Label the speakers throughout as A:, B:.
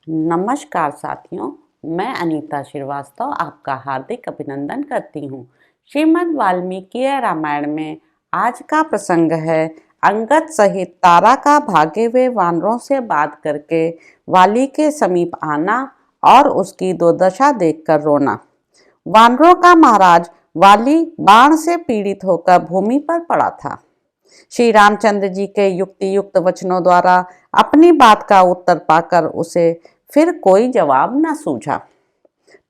A: नमस्कार साथियों, मैं अनीता श्रीवास्तव आपका हार्दिक अभिनंदन करती हूँ। श्रीमद् वाल्मीकि रामायण में आज का प्रसंग है अंगद सहित तारा का भागे हुए वानरों से बात करके वाली के समीप आना और उसकी दुर्दशा देखकर रोना। वानरों का महाराज वाली बाण से पीड़ित होकर भूमि पर पड़ा था। श्री रामचंद्र जी के युक्ति युक्त वचनों द्वारा अपनी बात का उत्तर पाकर उसे फिर कोई जवाब न सूझा।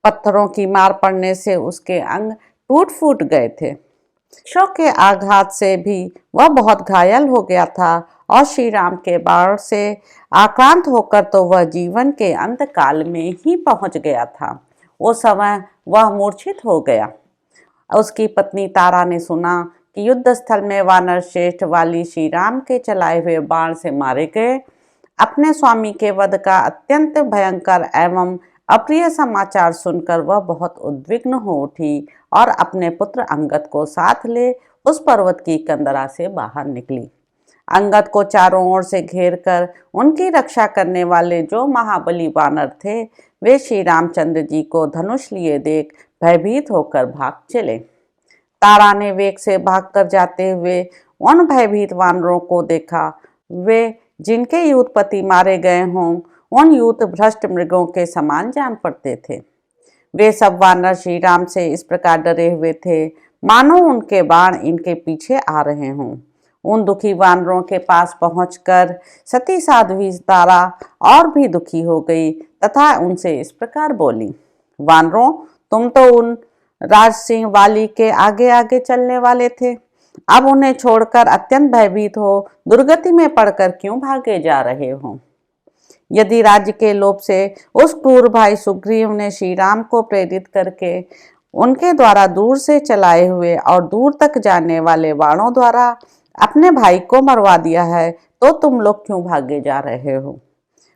A: पत्थरों की मार पड़ने से उसके अंग टूट फूट गए थे। वृक्षों के आघात से भी वह बहुत घायल हो गया था और श्री राम के बाण से आक्रांत होकर तो वह जीवन के अंत काल में ही पहुंच गया था। उस समय वह मूर्छित हो गया। उसकी पत्नी तारा ने सुना कि युद्ध स्थल में वानर श्रेष्ठ वाली श्री राम के चलाए हुए बाण से मारे गए। अपने स्वामी के वध का अत्यंत भयंकर एवं अप्रिय समाचार सुनकर वह बहुत उद्विग्न हो उठी और अपने पुत्र अंगद को साथ ले उस पर्वत की कंदरा से बाहर निकली। अंगद को चारों ओर से घेर कर उनकी रक्षा करने वाले जो महाबली वानर थे, वे श्री रामचंद्र जी को धनुष लिए देख भयभीत होकर भाग चले। तारा ने वेग से भागकर जाते हुए उन भयभीत वानरों को देखा। वे जिनके यूथपति मारे गए हों, उन यूथ भ्रष्ट मृगों के समान जान पड़ते थे। वे सब वानर श्री राम से इस प्रकार डरे हुए थे मानो उनके बाण इनके पीछे आ रहे हों। उन दुखी वानरों के पास पहुंचकर सती साध्वी तारा और भी दुखी हो गई तथा उनसे इस प्रकार बोली, वानरों, तुम तो उन राज सिंह वाली के आगे आगे चलने वाले थे। अब उन्हें छोड़कर अत्यंत भयभीत हो दुर्गति में पड़कर क्यों भागे जा रहे हो? यदि राज्य के लोभ से उस क्रूर भाई सुग्रीव ने श्री राम को प्रेरित करके उनके द्वारा दूर से चलाए हुए और दूर तक जाने वाले बाणों द्वारा अपने भाई को मरवा दिया है, तो तुम लोग क्यों भागे जा रहे हो?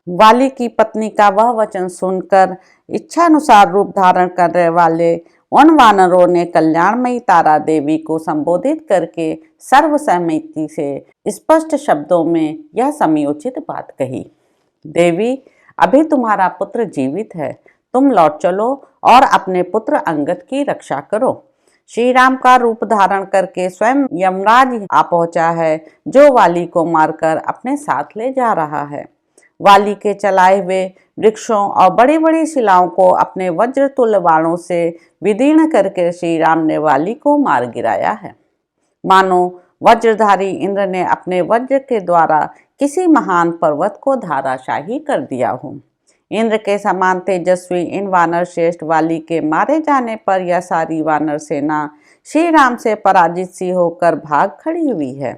A: वाली की पत्नी का वह वचन सुनकर इच्छानुसार रूप धारण करने वाले उन वानरों ने कल्याणमयी तारा देवी को संबोधित करके सर्वसम्मति से स्पष्ट शब्दों में यह समयोचित बात कही, देवी, अभी तुम्हारा पुत्र जीवित है। तुम लौट चलो और अपने पुत्र अंगद की रक्षा करो। श्री राम का रूप धारण करके स्वयं यमराज आ पहुंचा है, जो वाली को मारकर अपने साथ ले जा रहा है। वाली के चलाए हुए वृक्षों और बड़ी बड़ी शिलाओं को अपने वज्र तुल्य बाणों से विदीर्ण करके श्री राम ने वाली को मार गिराया है। मानो वज्रधारी इंद्र ने अपने वज्र के द्वारा किसी महान पर्वत को धाराशाही कर दिया हो। इंद्र के समान तेजस्वी इन वानर श्रेष्ठ वाली के मारे जाने पर यह सारी वानर सेना श्री राम से पराजित सी होकर भाग खड़ी हुई है।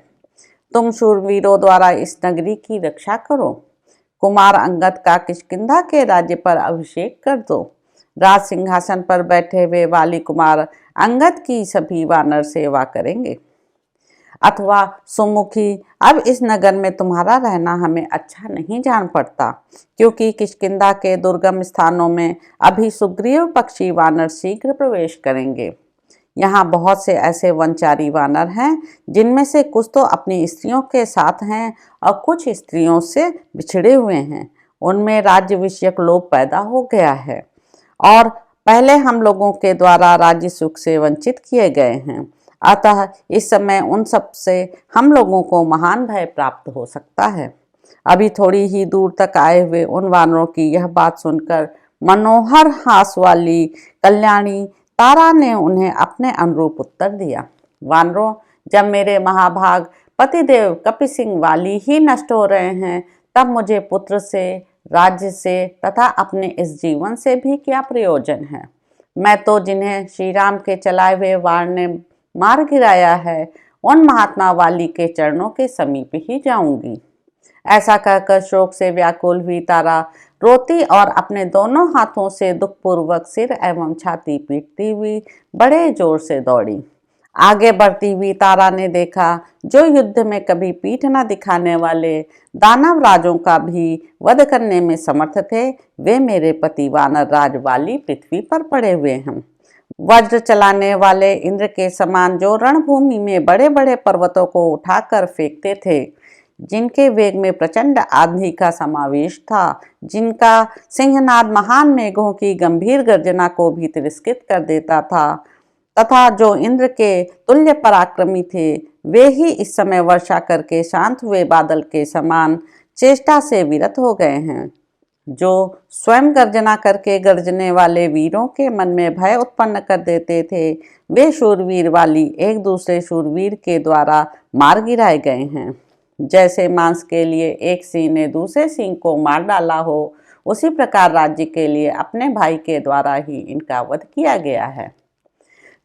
A: तुम शूरवीरों द्वारा इस नगरी की रक्षा करो। कुमार अंगद का किष्किंधा के राज्य पर अभिषेक कर दो। राज सिंहासन पर बैठे हुए वाली कुमार अंगद की सभी वानर सेवा करेंगे। अथवा सुमुखी, अब इस नगर में तुम्हारा रहना हमें अच्छा नहीं जान पड़ता, क्योंकि किष्किंधा के दुर्गम स्थानों में अभी सुग्रीव पक्षी वानर शीघ्र प्रवेश करेंगे। यहाँ बहुत से ऐसे वनचारी वानर हैं, जिनमें से कुछ तो अपनी स्त्रियों के साथ हैं और कुछ स्त्रियों से बिछड़े हुए हैं। उनमें राज्य विषयक लोभ पैदा हो गया है और पहले हम लोगों के द्वारा राज्य सुख से वंचित किए गए हैं। अतः इस समय उन सब से हम लोगों को महान भय प्राप्त हो सकता है। अभी थोड़ी ही दूर तक आए हुए उन वानरों की यह बात सुनकर मनोहर हास वाली कल्याणी तारा ने उन्हें अपने अनुरूप उत्तर दिया, वानरों, जब मेरे महाभाग पतिदेव कपि सिंह वाली ही नष्ट हो रहे हैं, तब मुझे पुत्र से, राज्य से तथा अपने इस जीवन से भी क्या प्रयोजन है? मैं तो जिन्हें श्री राम के चलाए हुए वाण ने मार गिराया है, उन महात्मा वाली के चरणों के समीप ही जाऊंगी। ऐसा कहकर शोक से व्याकुल हुई तारा रोती और अपने दोनों हाथों से दुखपूर्वक सिर एवं छाती पीटती हुई बड़े जोर से दौड़ी। आगे बढ़ती हुई तारा ने देखा, जो युद्ध में कभी पीठ न दिखाने वाले दानव राजों का भी वध करने में समर्थ थे, वे मेरे पति वानर राज वाली पृथ्वी पर पड़े हुए हैं। वज्र चलाने वाले इंद्र के समान जो रणभूमि में बड़े बड़े पर्वतों को उठाकर फेंकते थे, जिनके वेग में प्रचंड आंधी का समावेश था, जिनका सिंहनाद महान मेघों की गंभीर गर्जना को भी तिरस्कृत कर देता था, तथा जो इंद्र के तुल्य पराक्रमी थे, वे ही इस समय वर्षा करके शांत हुए बादल के समान चेष्टा से विरत हो गए हैं। जो स्वयं गर्जना करके गर्जने वाले वीरों के मन में भय उत्पन्न कर देते थे, वे शूरवीर वाली एक दूसरे शूरवीर के द्वारा मार गिराए गए हैं। जैसे मांस के लिए एक सिंह ने दूसरे सिंह को मार डाला हो, उसी प्रकार राज्य के लिए अपने भाई के द्वारा ही इनका वध किया गया है।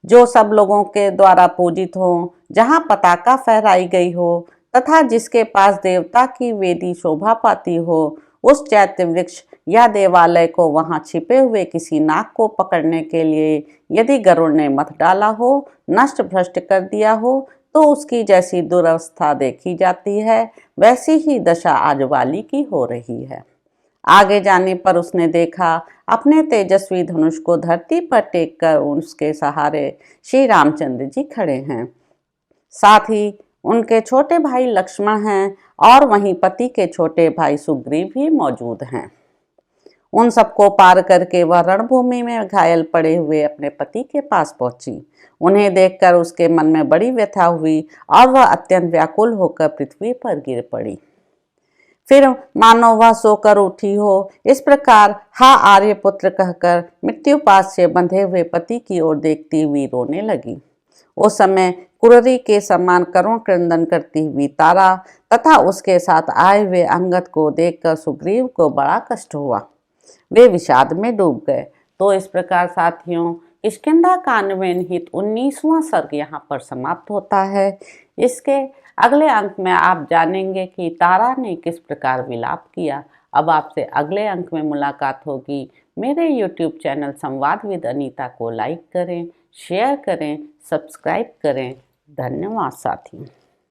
A: जो सब लोगों के द्वारा पूजित हो, जहाँ पताका फहराई गई हो तथा जिसके पास देवता की वेदी शोभा पाती हो, उस चैत्य वृक्ष या देवालय को वहाँ छिपे हुए किसी नाग को पकड़ने के लिए यदि गरुड़ ने मत डाला हो, नष्ट भ्रष्ट कर दिया हो, तो उसकी जैसी दुरवस्था देखी जाती है, वैसी ही दशा आज वाली की हो रही है। आगे जाने पर उसने देखा अपने तेजस्वी धनुष को धरती पर टेक कर उसके सहारे श्री रामचंद्र जी खड़े हैं। साथ ही उनके छोटे भाई लक्ष्मण हैं और वहीं पति के छोटे भाई सुग्रीव भी मौजूद हैं। उन सबको पार करके वह रणभूमि में घायल पड़े हुए अपने पति के पास पहुंची। उन्हें देखकर उसके मन में बड़ी व्यथा हुई और वह अत्यंत व्याकुल होकर पृथ्वी पर गिर पड़ी। फिर मानो वह सोकर उठी हो, इस प्रकार हा आर्यपुत्र कहकर मृत्युपाश से बंधे हुए पति की ओर देखती हुई रोने लगी। उस समय कुररी के समान करुण क्रंदन करती हुई तारा तथा उसके साथ आए हुए अंगद को देखकर सुग्रीव को बड़ा कष्ट हुआ। वे विषाद में डूब गए। तो इस प्रकार साथियों, किष्किंधा कांड में निहित 19वां सर्ग यहाँ पर समाप्त होता है। इसके अगले अंक में आप जानेंगे कि तारा ने किस प्रकार विलाप किया। अब आपसे अगले अंक में मुलाकात होगी। मेरे YouTube चैनल संवाद विद अनीता को लाइक करें, शेयर करें, सब्सक्राइब करें। धन्यवाद साथियों।